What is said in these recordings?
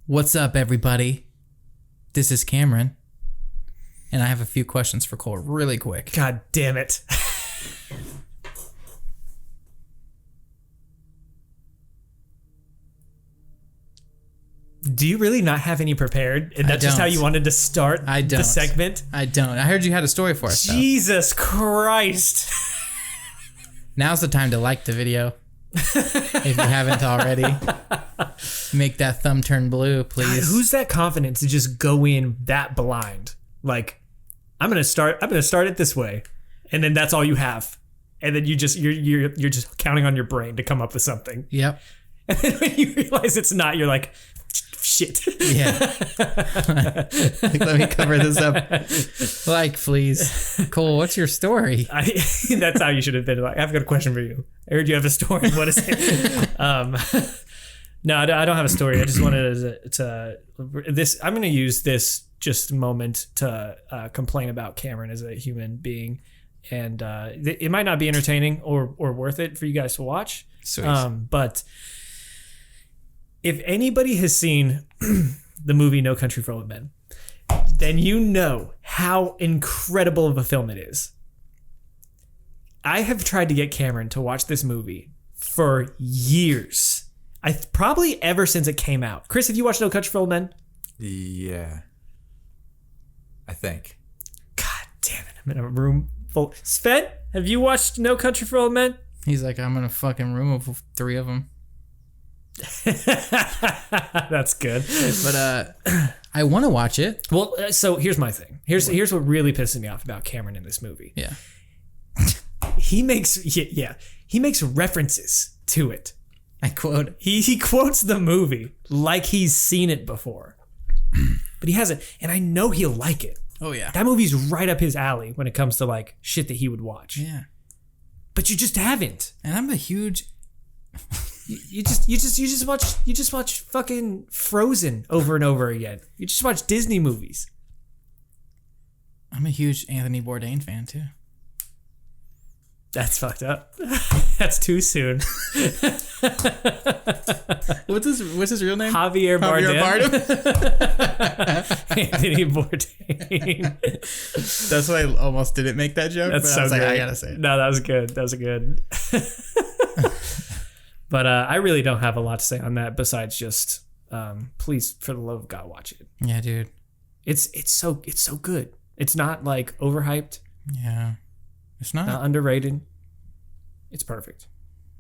What's up, everybody? This is Cameron, and I have a few questions for Cole really quick. God damn it. Do you really not have any prepared? And that's just how you wanted to start the segment? I don't. I heard you had a story for us, Jesus Christ. Now's the time to like the video. If you haven't already. Make that thumb turn blue, please. God, who's that confident to just go in that blind? Like, I'm gonna start it this way, and then that's all you have. And then you're just counting on your brain to come up with something. Yep. And then when you realize it's not, you're like, shit. Yeah. Let me cover this up. Like, please. Cole, what's your story? That's how you should have been. Like, I've got a question for you. I heard you have a story. What is it? No, I don't have a story. I just wanted to I'm going to use this just moment to complain about Cameron as a human being. And it might not be entertaining or worth it for you guys to watch. Sweet. But if anybody has seen the movie No Country for Old Men, then you know how incredible of a film it is. I have tried to get Cameron to watch this movie for years. Probably ever since it came out. Chris, have you watched No Country for Old Men? Yeah. I think. God damn it. I'm in a room full. Sven, have you watched No Country for Old Men? He's like, I'm in a fucking room of 3 of them. That's good. But I want to watch it. Well, so here's my thing. Here's what really pisses me off about Cameron in this movie. Yeah. He makes references to it. I quote. He quotes the movie like he's seen it before. But he hasn't, and I know he'll like it. Oh yeah. That movie's right up his alley when it comes to like shit that he would watch. Yeah. But you just haven't. And I'm a huge You just watch fucking Frozen over and over again. You just watch Disney movies. I'm a huge Anthony Bourdain fan too. That's fucked up. That's too soon. What's his real name? Javier Bardem. Anthony Bourdain. That's why I almost didn't make that joke. That's so good. I gotta say it. No, that was good. That was good. But I really don't have a lot to say on that besides just please, for the love of God, watch it. Yeah, dude. It's so good. It's not like overhyped. Yeah. It's not underrated. It's perfect.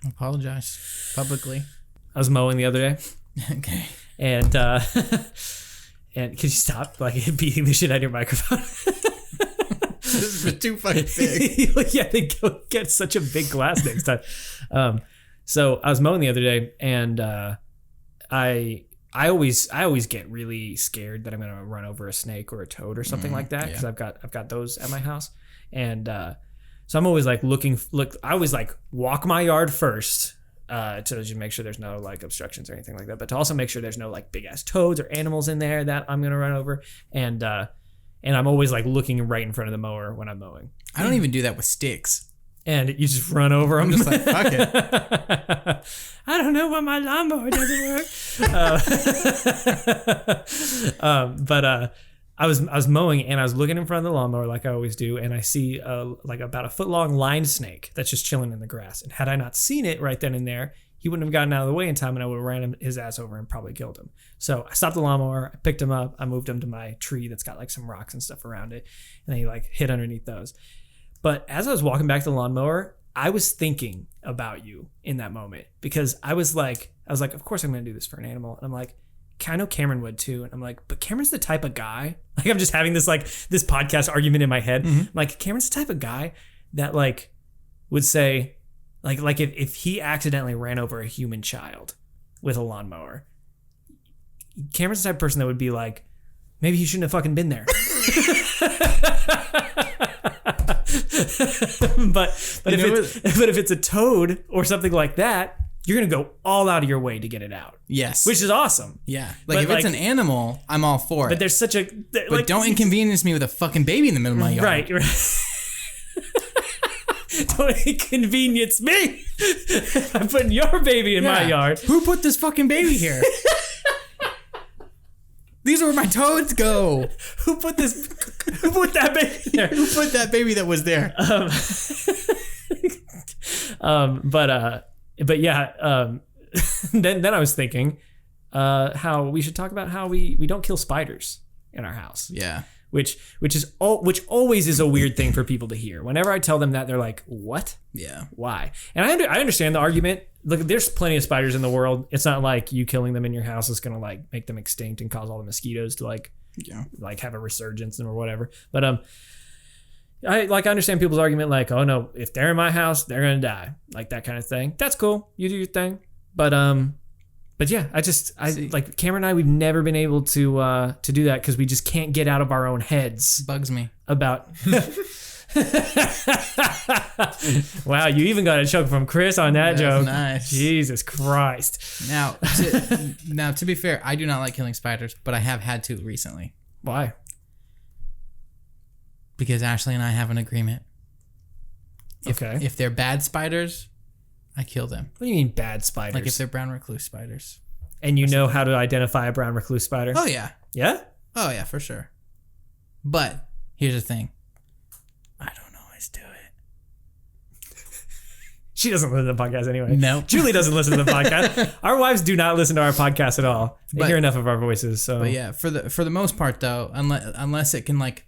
I apologize publicly. I was mowing the other day. Okay. And could you stop like beating the shit out of your microphone? This is too fucking big. Yeah, they go get such a big glass next time. So I was mowing the other day, and I always get really scared that I'm gonna run over a snake or a toad or something like that because I've got those at my house, and so I'm always like I always like walk my yard first to just make sure there's no like obstructions or anything like that, but to also make sure there's no like big ass toads or animals in there that I'm gonna run over, and I'm always like looking right in front of the mower when I'm mowing. I don't even do that with sticks. And you just run over them. I'm just like, fuck it. I don't know why my lawnmower doesn't work. But I was mowing and I was looking in front of the lawnmower like I always do, and I see like about a foot long lined snake that's just chilling in the grass. And had I not seen it right then and there, he wouldn't have gotten out of the way in time, and I would have ran his ass over and probably killed him. So I stopped the lawnmower, I picked him up, I moved him to my tree that's got like some rocks and stuff around it, and he like hid underneath those. But as I was walking back to the lawnmower, I was thinking about you in that moment, because I was like, of course I'm going to do this for an animal. And I'm like, I know Cameron would too. And I'm like, but Cameron's the type of guy, like I'm just having this podcast argument in my head. Mm-hmm. Like Cameron's the type of guy that like would say like if he accidentally ran over a human child with a lawnmower, Cameron's the type of person that would be like, maybe he shouldn't have fucking been there. but if it's a toad or something like that, you're gonna go all out of your way to get it out. Yes, which is awesome. Yeah, like if it's an animal, I'm all for it. But there's such a but don't inconvenience me with a fucking baby in the middle of my yard. Right. Don't inconvenience me. I'm putting your baby in my yard. Who put this fucking baby here? These are where my toads go. Who put that baby there? Who put that baby that was there? But yeah. Then I was thinking, how we should talk about how we don't kill spiders in our house. Yeah. Which always is a weird thing for people to hear. Whenever I tell them that, they're like, "What? Yeah. Why?" And I understand the argument. Look, there's plenty of spiders in the world. It's not like you killing them in your house is gonna like make them extinct and cause all the mosquitoes to like have a resurgence or whatever. But I understand people's argument, like, "Oh no, if they're in my house, they're gonna die," like that kind of thing. That's cool. You do your thing. But yeah, like Cameron and I, we've never been able to do that because we just can't get out of our own heads. Bugs me About. Wow, you even got a chuck from Chris on that joke. Nice. Jesus Christ. Now, to be fair, I do not like killing spiders, but I have had to recently. Why? Because Ashley and I have an agreement. Okay. If they're bad spiders, I kill them. What do you mean bad spiders? Like if they're brown recluse spiders. And you know how to identify a brown recluse spider? Oh, yeah. Yeah? Oh, yeah, for sure. But here's the thing. I don't always do it. She doesn't listen to the podcast anyway. No. Julie doesn't listen to the podcast. Our wives do not listen to our podcast at all. They hear enough of our voices. So. But yeah, for the most part, though, unless it can, like...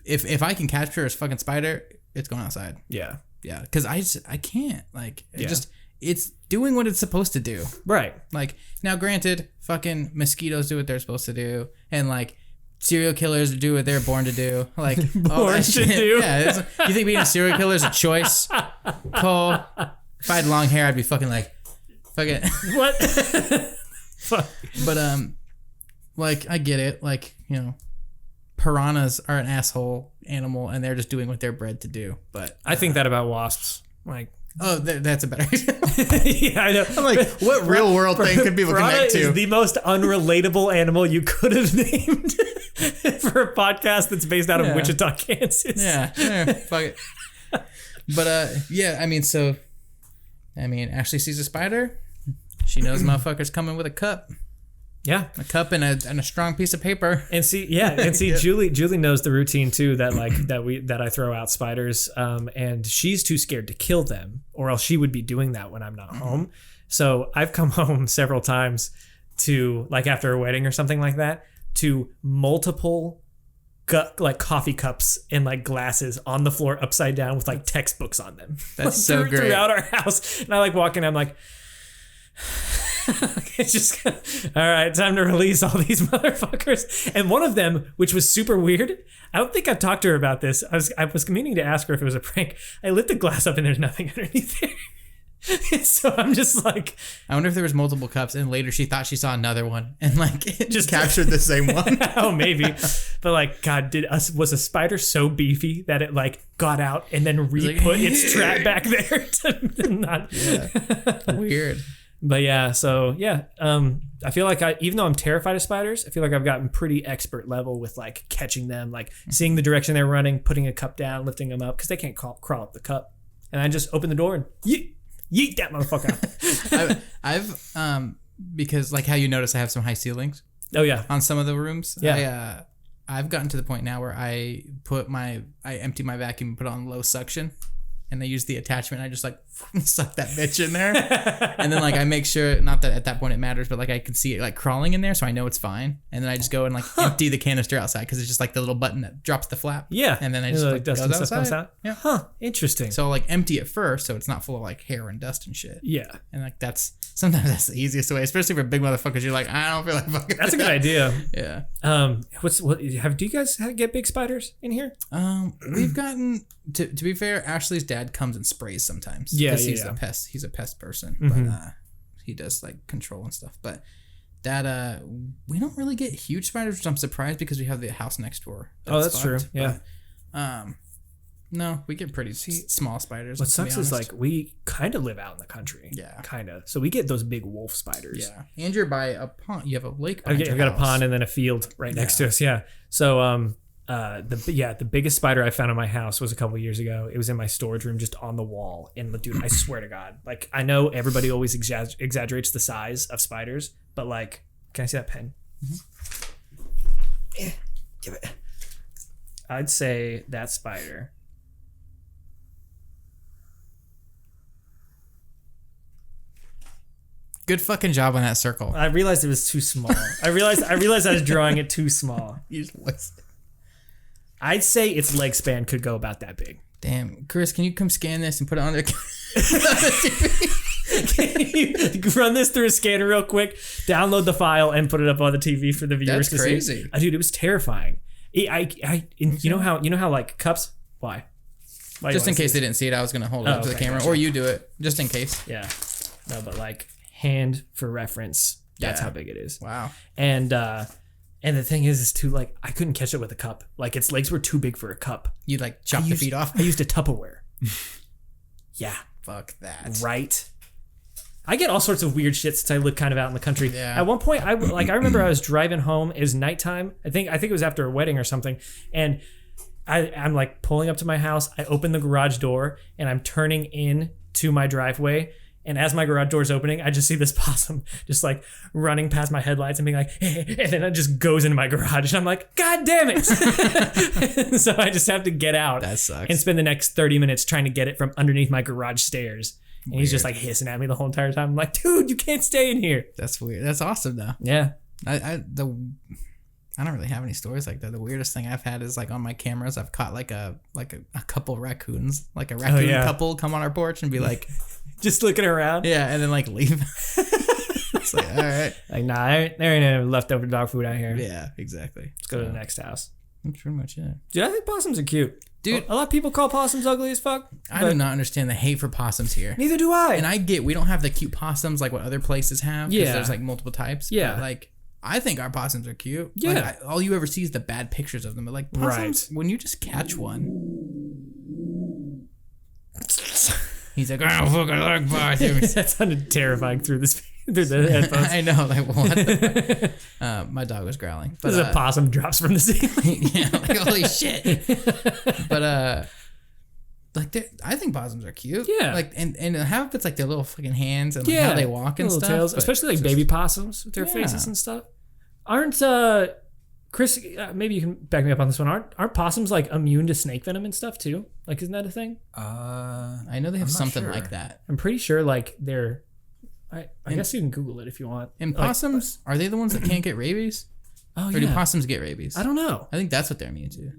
If I can capture a fucking spider, it's going outside. Yeah. Yeah, because I can't. Like, it's doing what it's supposed to do. Right. Like, now granted, fucking mosquitoes do what they're supposed to do. And, like, serial killers do what they're born to do. Like, born to do? Yeah. You think being a serial killer is a choice? Cole, if I had long hair, I'd be fucking like, fucking. What? Fuck. But, like, I get it. Like, piranhas are an asshole animal and they're just doing what they're bred to do. But I think that about wasps. Like, that's a better yeah, I know. I'm like, what real world thing could people connect to? Is the most unrelatable animal you could have named for a podcast that's based out of Wichita, Kansas. Yeah, fuck it. But Ashley sees a spider. She knows motherfucker's coming with a cup. Yeah, a cup and a strong piece of paper. And see, Julie knows the routine too. That like that I throw out spiders, and she's too scared to kill them, or else she would be doing that when I'm not home. So I've come home several times to like after a wedding or something like that to multiple like coffee cups and like glasses on the floor upside down with like textbooks on them. That's like, so great. Throughout our house, and I like walk in, I'm like. It's just all right, time to release all these motherfuckers. And one of them, which was super weird, I don't think I've talked to her about this. I was meaning to ask her if it was a prank. I lit the glass up and there's nothing underneath there. And so I'm just like, I wonder if there was multiple cups and later she thought she saw another one and like it just captured the same one. Oh, maybe. But like, God, was a spider so beefy that it like got out and then re-put its trap back there to not. Yeah. Weird. But yeah, so yeah, I feel like even though I'm terrified of spiders, I feel like I've gotten pretty expert level with like catching them, like seeing the direction they're running, putting a cup down, lifting them up because they can't crawl up the cup, and I just open the door and yeet that motherfucker. I've because like how you notice I have some high ceilings. Oh yeah, on some of the rooms. Yeah, I've gotten to the point now where I empty my vacuum and put it on low suction. And I use the attachment. I just like suck that bitch in there, and then like I make sure not that at that point it matters, but like I can see it like crawling in there, so I know it's fine. And then I just go and like empty the canister outside because it's just like the little button that drops the flap. Yeah, and then I just like dust and stuff comes out. Yeah, Interesting. So I'll like empty it first, so it's not full of like hair and dust and shit. Yeah, and like sometimes that's the easiest way, especially for big motherfuckers. You're like, I don't feel like fucking. That's a good idea. Yeah. Do you guys get big spiders in here? We've gotten to be fair, Ashley's dad comes and sprays sometimes. Yeah, he's a pest. He's a pest person, but he does like control and stuff. But that we don't really get huge spiders, which I'm surprised because we have the house next door. That's true. Yeah. But, no, we get pretty small spiders. What sucks is like we kind of live out in the country. Yeah, kind of. So we get those big wolf spiders. Yeah, and you're by a pond. You have a lake. I've got a pond and then a field right next to us. Yeah. So the biggest spider I found in my house was a couple years ago. It was in my storage room, just on the wall. And dude, I swear to God, like I know everybody always exaggerates the size of spiders, but like, can I see that pen? Mm-hmm. Give it. I'd say that spider. Good fucking job on that circle. I realized it was too small. I realized I was drawing it too small. You just wasted. I'd say its leg span could go about that big. Damn, Chris, can you come scan this and put it on the Can you run this through a scanner real quick, download the file, and put it up on the TV for the viewers to see? That's crazy. Dude, it was terrifying. You know how like cups? Why just in case they didn't see it, I was gonna hold it up to the camera, or you do it, just in case. Yeah. No, but like hand for reference. That's Yeah. how big it is. Wow. And the thing is too, like, I couldn't catch it with a cup. Like, its legs were too big for a cup. You like chop the feet off? I used a Tupperware. Yeah. Fuck that. Right. I get all sorts of weird shit since I live kind of out in the country. Yeah. At one point, I remember I was driving home. It was nighttime. I think it was after a wedding or something. And I'm like pulling up to my house. I open the garage door and I'm turning in to my driveway. And as my garage door is opening, I just see this possum just like running past my headlights and being like, hey, and then it just goes into my garage. And I'm like, God damn it. So I just have to get out. That sucks. And spend the next 30 minutes trying to get it from underneath my garage stairs. And he's just like hissing at me the whole entire time. I'm like, dude, you can't stay in here. That's weird. That's awesome though. Yeah. I don't really have any stories like that. The weirdest thing I've had is like on my cameras, I've caught like a couple raccoons, like a raccoon couple come on our porch and be like, just looking around. yeah, and then like leave. It's like, all right. Like, nah, there ain't any leftover dog food out here. Yeah, exactly. Let's go to the next house. That's pretty much it. Dude, I think possums are cute. Dude, a lot of people call possums ugly as fuck. I do not understand the hate for possums here. Neither do I. And I get we don't have the cute possums like what other places have. Yeah. There's like multiple types. Yeah. But like, I think our possums are cute. Yeah. Like, all you ever see is the bad pictures of them. But like possums, when you just catch one. He's like, I don't fucking like possums. That sounded terrifying through the headphones. I know, like what the fuck? My dog was growling. But There's a possum drops from the ceiling. yeah, like holy shit. But like I think possums are cute. Yeah. Like and how if it's like their little fucking hands and like how they walk and little stuff. tails, especially like baby possums with their faces and stuff. Aren't Chris? Maybe you can back me up on this one. Aren't possums like immune to snake venom and stuff too? Like, isn't that a thing? I know they have something like that. I'm pretty sure like they're. I guess you can Google it if you want. And possums, are they the ones that can't get rabies? Oh, or do possums get rabies? I don't know. I think that's what they're immune to.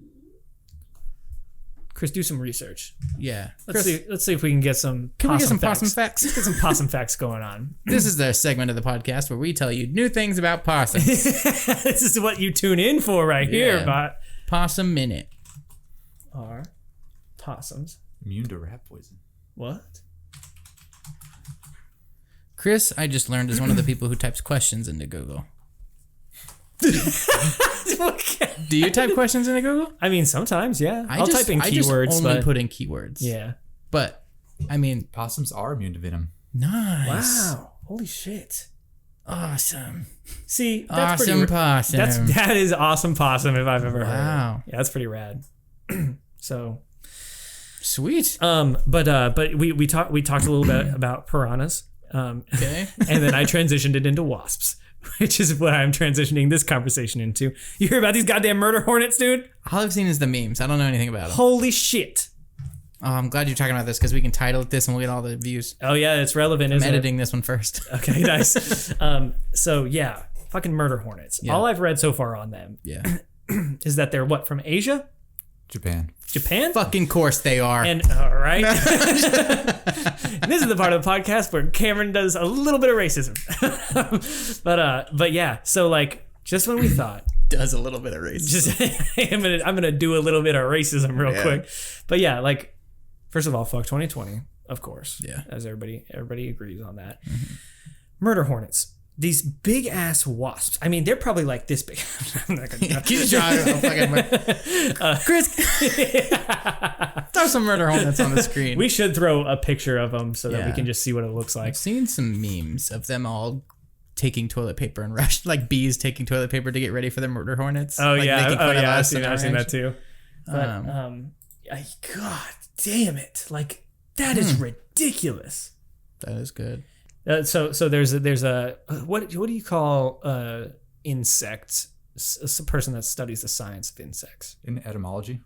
Chris, do some research. Yeah. Let's see if we can get some. Can we get some possum facts? Let's get some possum facts going on. This is the segment of the podcast where we tell you new things about possums. This is what you tune in for right here, but Possum Minute. Are possums immune to rat poison? What? Chris, I just learned, is one of the people who types questions into Google. Do you type questions into Google? I mean, sometimes, yeah. I'll type in keywords. I just only put in keywords. Yeah. But, I mean... Possums are immune to venom. Nice. Wow. Holy shit. Awesome. See, that's awesome pretty... possum. That is awesome possum if I've ever heard. Wow. Yeah, that's pretty rad. So... Sweet. But we talked a little bit about piranhas. Okay. And then I transitioned it into wasps, which is what I'm transitioning this conversation into. You hear about these goddamn murder hornets, dude? All I've seen is the memes. I don't know anything about them. Holy shit. Oh, I'm glad you're talking about this because we can title it this and we'll get all the views. Oh yeah, it's relevant, isn't it? I'm editing this one first. Okay, nice. So yeah, fucking murder hornets. Yeah. All I've read so far on them is that they're what, from Asia? Japan. Fucking course they are. And all right. This is the part of the podcast where Cameron does a little bit of racism. But yeah, so like just when we thought does a little bit of racism. I'm gonna do a little bit of racism real quick. But yeah, like first of all, fuck 2020, of course. Yeah. As everybody agrees on that. Mm-hmm. Murder hornets. These big ass wasps. I mean, they're probably like this big. I'm not gonna keep trying. Chris, throw some murder hornets on the screen. We should throw a picture of them so that we can just see what it looks like. I've seen some memes of them all taking toilet paper and rush, like bees taking toilet paper to get ready for the murder hornets. Oh like yeah, I've seen that too. too. But God damn it! Like that is ridiculous. That is good. So there's a what do you call insects a person that studies the science of insects. In etymology.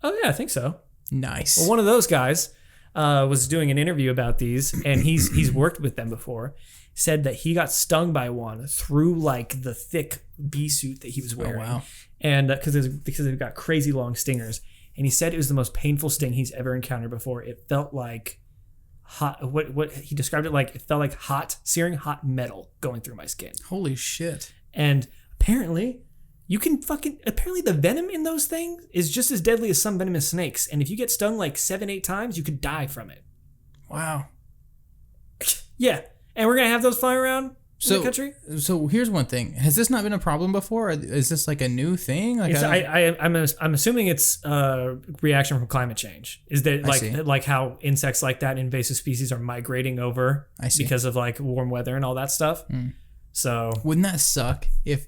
Oh yeah, I think so. Nice. Well, one of those guys was doing an interview about these, and he's worked with them before. Said that he got stung by one through like the thick bee suit that he was wearing. wow. And because they've got crazy long stingers. And he said it was the most painful sting he's ever encountered before. It felt like hot. What he described it like, it felt like searing hot metal going through my skin. Holy shit. And apparently, apparently the venom in those things is just as deadly as some venomous snakes. And if you get stung like 7-8 times, you could die from it. Wow. Yeah. And we're going to have those flying around in the country? So here's one thing. Has this not been a problem before? Or is this like a new thing? Like I'm assuming it's a reaction from climate change. Is that like how insects like that, invasive species, are migrating over because of like warm weather and all that stuff? So wouldn't that suck if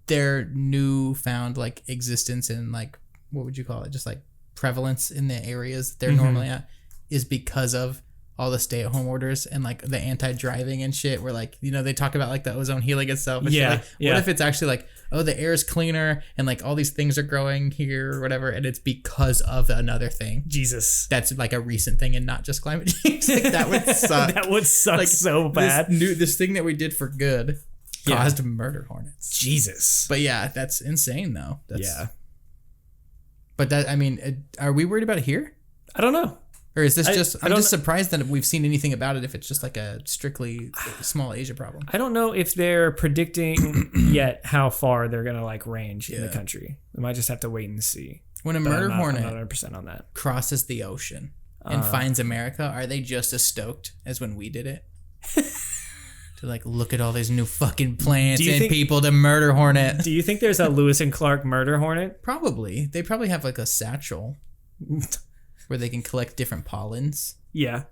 their newfound like existence and like, what would you call it? Just like prevalence in the areas that they're normally at is because of all the stay-at-home orders and like the anti-driving and shit, where like, you know, they talk about like the ozone healing itself. And shit. Like, what if it's actually like, oh, the air is cleaner and like all these things are growing here or whatever, and it's because of another thing. Jesus, that's like a recent thing and not just climate change. Like, that would suck. That would suck like, so bad. This thing that we did for good caused murder hornets. Jesus. But yeah, that's insane though. But that, I mean, are we worried about it here? I don't know. Or is this I'm just surprised that we've seen anything about it if it's just like a strictly small Asia problem. I don't know if they're predicting yet how far they're going to like range in the country. We might just have to wait and see. When a murder hornet I'm not 100% on that. crosses the ocean and finds America, are they just as stoked as when we did it? To like look at all these new fucking plants and people to murder hornet. Do you think there's a Lewis and Clark murder hornet? Probably. They probably have like a satchel where they can collect different pollens. Yeah.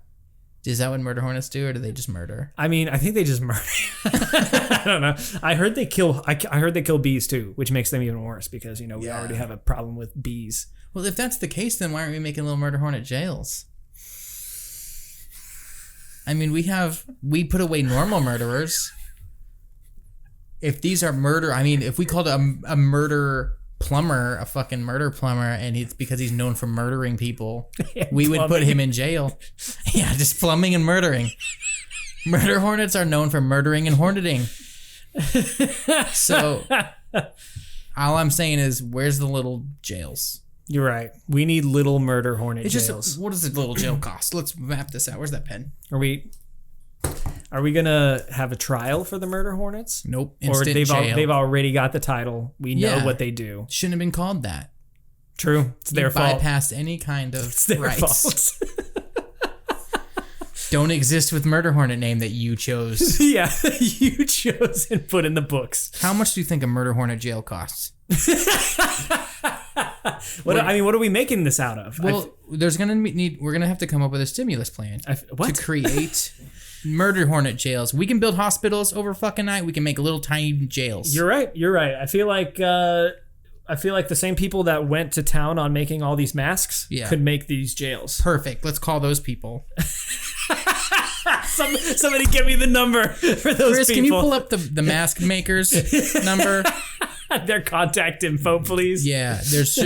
Is that what murder hornets do, or do they just murder? I mean, I think they just murder. I don't know. I heard they kill bees too, which makes them even worse because, you know, we already have a problem with bees. Well, if that's the case, then why aren't we making little murder hornet jails? I mean, we put away normal murderers. If these are murder, I mean, if we called a murder plumber a fucking murder plumber, and it's because he's known for murdering people, we would put him in jail. Yeah, just plumbing and murdering. Murder hornets are known for murdering and horneting. So all I'm saying is, where's the little jails? You're right. We need little murder hornet jails. Just, what does a little jail cost? Let's map this out. Where's that pen? Are we gonna have a trial for the murder hornets? Nope. Or they've already got the title. We know what they do. Shouldn't have been called that. True. It's their fault. Bypassed any kind of it's their rights. Fault. Don't exist with murder hornet name that you chose. Yeah, you chose and put in the books. How much do you think a murder hornet jail costs? What are we making this out of? Well, we're gonna have to come up with a stimulus plan to create murder hornet jails. We can build hospitals over fucking night. We can make little tiny jails. You're right. I feel like the same people that went to town on making all these masks could make these jails. Perfect. Let's call those people. Somebody give me the number for those Chris, people. can you pull up the mask makers number? Their contact info, please. Yeah, there's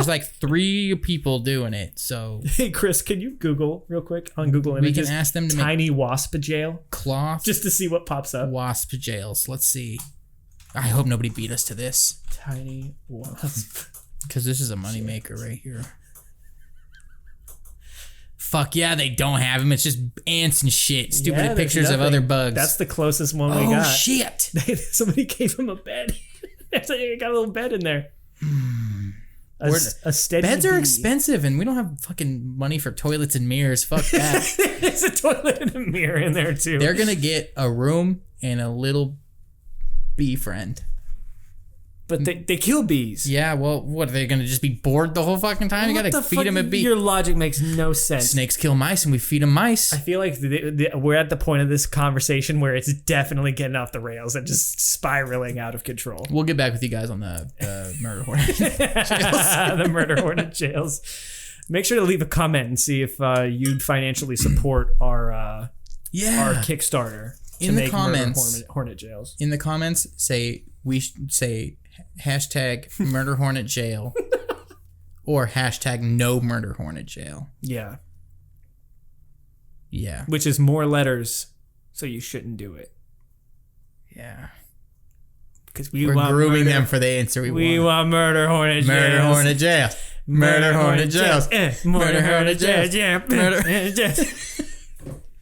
like 3 people doing it. So hey, Chris, can you Google real quick on Google Images? We can ask them to tiny wasp jail cloth just to see what pops up. Wasp jails. Let's see. I hope nobody beat us to this. Tiny wasp. Because this is a moneymaker right here. Fuck yeah, they don't have them. It's just ants and shit. Stupid pictures of other bugs. That's the closest one we got. Oh shit! Somebody gave him a bed. I got a little bed in there. A steady beds are bee. expensive, and we don't have fucking money for toilets and mirrors. Fuck that. There's a toilet and a mirror in there too. They're gonna get a room and a little bee friend. But they kill bees. Yeah, well, what, are they going to just be bored the whole fucking time? You got to feed them a bee. Your logic makes no sense. Snakes kill mice and we feed them mice. I feel like we're at the point of this conversation where it's definitely getting off the rails and just spiraling out of control. We'll get back with you guys on the murder hornet jails. The murder hornet jails. Make sure to leave a comment and see if you'd financially support our Kickstarter in the comments. Hornet jails. In the comments, we should say hashtag Murder Hornet Jail or hashtag No Murder Hornet Jail. Yeah. Yeah. Which is more letters, so you shouldn't do it. Yeah. Because we're grooming them for the answer we want Murder Hornet Jail. Murder Hornet Jail. Murder Hornet Jails. Murder Hornet Jails. Yeah. Murder.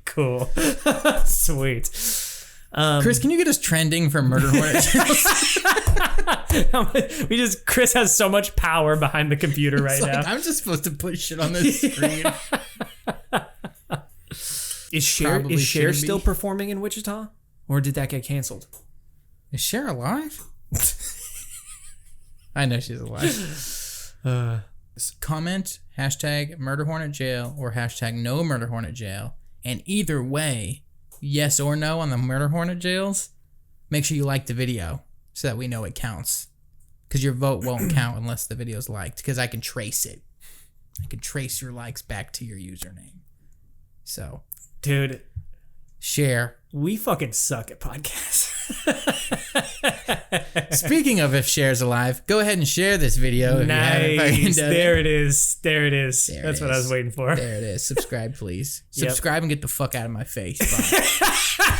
Cool. Sweet. Chris, can you get us trending for Murder Hornet Jails? Chris has so much power behind the computer right now. I'm just supposed to put shit on this screen. Is Cher still performing in Wichita? Or did that get canceled? Is Cher alive? I know she's alive. Comment hashtag Murder Hornet Jail or hashtag No Murder Hornet Jail. And either way, yes or no on the Murder Hornet Jails, make sure you like the video so that we know it counts. Because your vote won't count unless the video's liked. Because I can trace it. I can trace your likes back to your username. So, dude, share. We fucking suck at podcasts. Speaking of if Cher's alive, go ahead and share this video. Nice. There it is. That's what I was waiting for. There it is. Subscribe, please. Subscribe and get the fuck out of my face. Bye.